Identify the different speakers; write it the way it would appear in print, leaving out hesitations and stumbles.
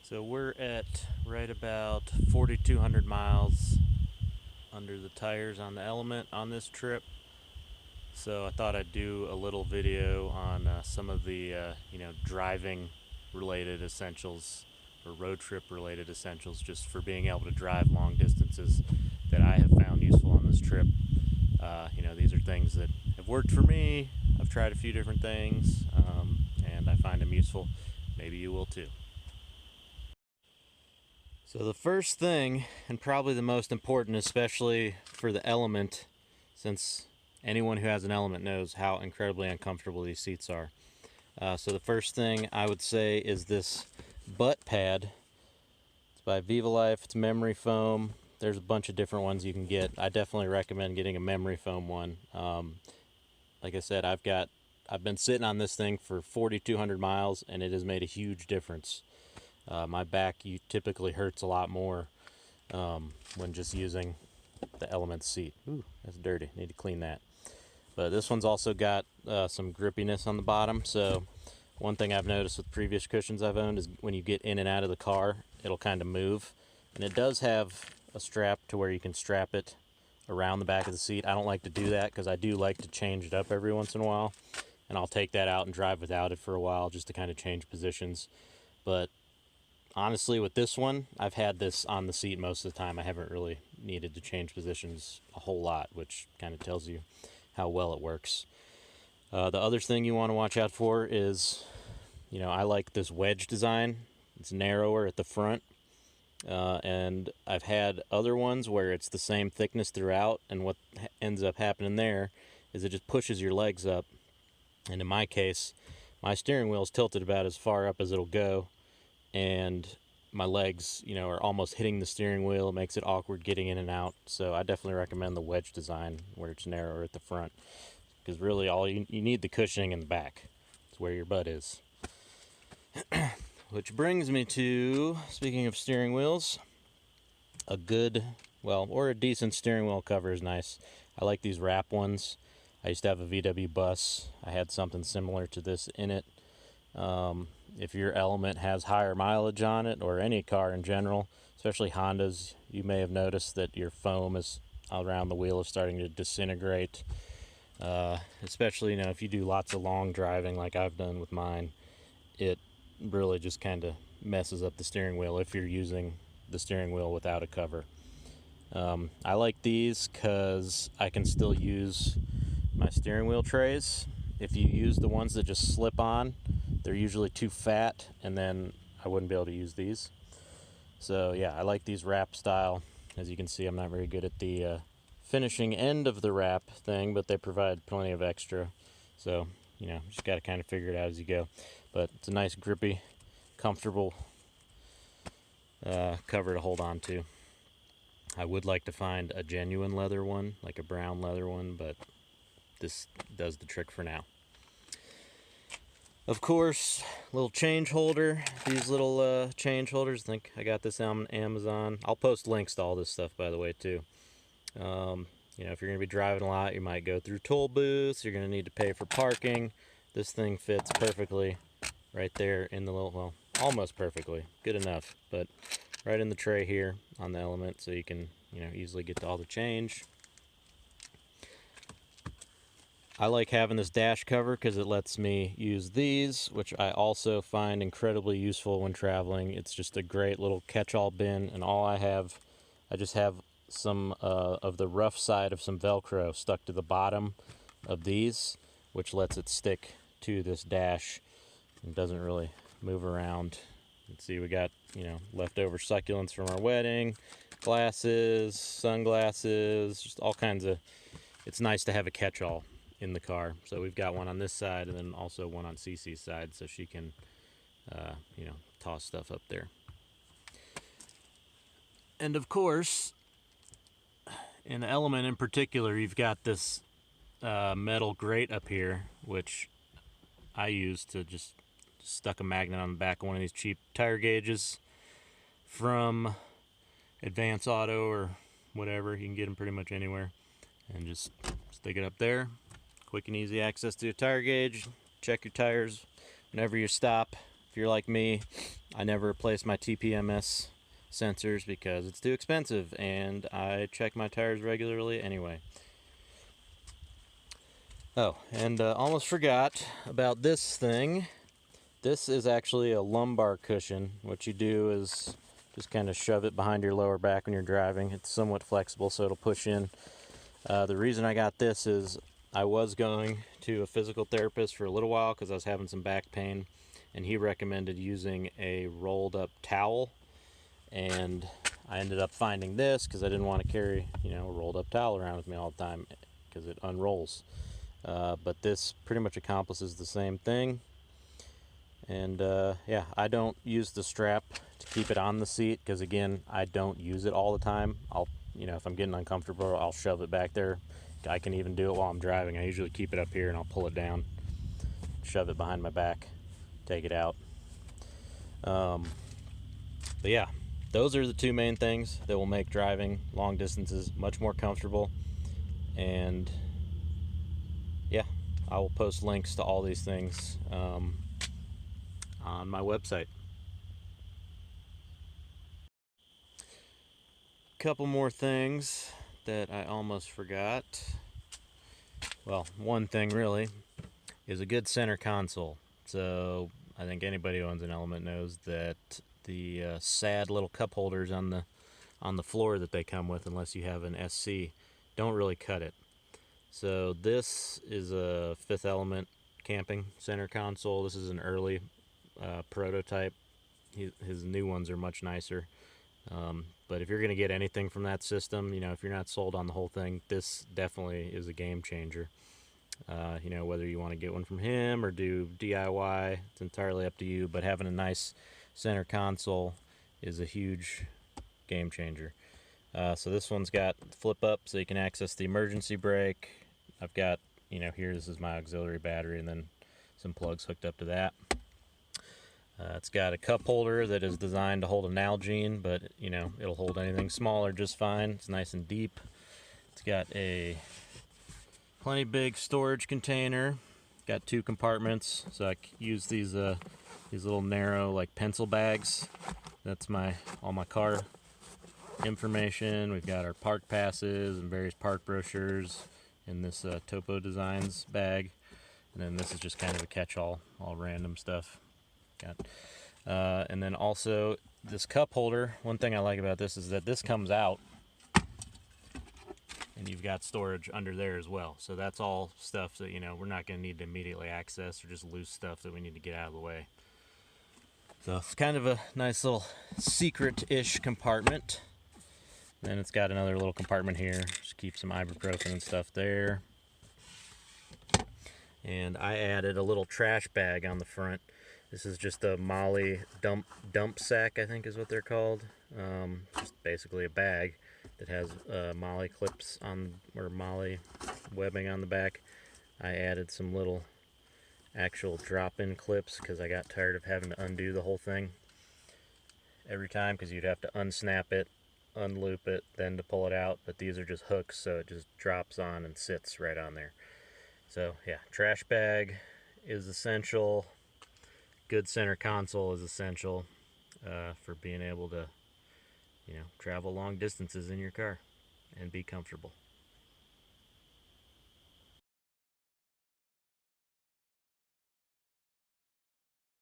Speaker 1: So we're at right about 4,200 miles under the tires on the Element on this trip. So I thought I'd do a little video on some of the driving related essentials or road trip related essentials, just for being able to drive long distances, that I have found useful on this trip. These are things that have worked for me. I've tried a few different things, and I find them useful. Maybe you will too. So the first thing, and probably the most important, especially for the Element, since anyone who has an Element knows how incredibly uncomfortable these seats are. So the first thing I would say is this butt pad. It's by Viva Life. It's memory foam. There's a bunch of different ones you can get. I definitely recommend getting a memory foam one. Like I said, I've been sitting on this thing for 4,200 miles, and it has made a huge difference. My back typically hurts a lot more when just using the Element seat. Ooh, that's dirty. Need to clean that. But this one's also got some grippiness on the bottom. So one thing I've noticed with previous cushions I've owned is when you get in and out of the car, it'll kind of move. And it does have a strap to where you can strap it around the back of the seat. I don't like to do that because I do like to change it up every once in a while. And I'll take that out and drive without it for a while just to kind of change positions. But honestly, with this one, I've had this on the seat most of the time. I haven't really needed to change positions a whole lot, which kind of tells you how well it works. The other thing you want to watch out for is, I like this wedge design. It's narrower at the front, and I've had other ones where it's the same thickness throughout, and what ends up happening there is it just pushes your legs up. And in my case, my steering wheel is tilted about as far up as it'll go, and my legs, are almost hitting the steering wheel. It makes it awkward getting in and out. So I definitely recommend the wedge design where it's narrower at the front, because really all you need the cushioning in the back. It's where your butt is. Which brings me to, speaking of steering wheels, a decent steering wheel cover is nice. I like these wrap ones. I used to have a VW bus. I had something similar to this in it. If your Element has higher mileage on it, or any car in general, especially Hondas, you may have noticed that your foam is around the wheel is starting to disintegrate. Especially, if you do lots of long driving like I've done with mine, it really just kind of messes up the steering wheel if you're using the steering wheel without a cover. I like these because I can still use my steering wheel trays. If you use the ones that just slip on, they're usually too fat, and then I wouldn't be able to use these. So yeah, I like these wrap style. As you can see, I'm not very good at the finishing end of the wrap thing, but they provide plenty of extra. So, just got to kind of figure it out as you go. But it's a nice, grippy, comfortable cover to hold on to. I would like to find a genuine leather one, like a brown leather one, but this does the trick for now. Of course, little change holder. These little change holders, I think I got this on Amazon. I'll post links to all this stuff, by the way, too. If you're going to be driving a lot, you might go through toll booths. You're going to need to pay for parking. This thing fits perfectly right there in the almost perfectly. Good enough, but right in the tray here on the Element, so you can, easily get to all the change. I like having this dash cover because it lets me use these, which I also find incredibly useful when traveling. It's just a great little catch-all bin, and I just have some of the rough side of some Velcro stuck to the bottom of these, which lets it stick to this dash and doesn't really move around. You can see we got, leftover succulents from our wedding, glasses, sunglasses, just all kinds of... It's nice to have a catch-all in the car. So we've got one on this side, and then also one on Cece's side, so she can toss stuff up there. And of course, in the Element in particular, you've got this metal grate up here, which I use to just stuck a magnet on the back of one of these cheap tire gauges from Advance Auto or whatever. You can get them pretty much anywhere, and just stick it up there. Quick and easy access to a tire gauge. Check your tires whenever you stop. if you're like me, I never replace my TPMS sensors because it's too expensive, and I check my tires regularly anyway. Oh, and almost forgot about this thing. This is actually a lumbar cushion. What you do is just kind of shove it behind your lower back when you're driving. It's somewhat flexible, so it'll push in. The reason I got this is I was going to a physical therapist for a little while because I was having some back pain, and he recommended using a rolled up towel, and I ended up finding this because I didn't want to carry, a rolled up towel around with me all the time because it unrolls. But this pretty much accomplishes the same thing. And yeah, I don't use the strap to keep it on the seat because, again, I don't use it all the time. If I'm getting uncomfortable, I'll shove it back there. I can even do it while I'm driving. I usually keep it up here and I'll pull it down, shove it behind my back, take it out. But yeah, those are the two main things that will make driving long distances much more comfortable. And yeah, I will post links to all these things on my website. Couple more things that I almost forgot. Well, one thing really is a good center console. So I think anybody who owns an Element knows that the sad little cup holders on the floor that they come with, unless you have an SC, don't really cut it. So this is a Fifth Element camping center console. This is an early prototype. His new ones are much nicer. But if you're going to get anything from that system, if you're not sold on the whole thing, this definitely is a game changer. Whether you want to get one from him or do DIY, it's entirely up to you. But having a nice center console is a huge game changer. So this one's got flip up so you can access the emergency brake. I've got, here, this is my auxiliary battery, and then some plugs hooked up to that. It's got a cup holder that is designed to hold a Nalgene, but it'll hold anything smaller just fine. It's nice and deep. It's got a plenty big storage container. Got 2 compartments, so I use these little narrow like pencil bags. That's all my car information. We've got our park passes and various park brochures in this Topo Designs bag, and then this is just kind of a catch-all, all random stuff. And then also this cup holder. One thing I like about this is that this comes out and you've got storage under there as well. So that's all stuff that we're not going to need to immediately access, or just loose stuff that we need to get out of the way. So it's kind of a nice little secret-ish compartment. Then it's got another little compartment here, just keep some ibuprofen and stuff there. And I added a little trash bag on the front. This is just a Molly dump sack, I think is what they're called. Just basically a bag that has Molly clips or Molly webbing on the back. I added some little actual drop-in clips because I got tired of having to undo the whole thing every time, because you'd have to unsnap it, unloop it, then to pull it out. But these are just hooks, so it just drops on and sits right on there. So yeah, trash bag is essential. Good center console is essential for being able to, travel long distances in your car and be comfortable.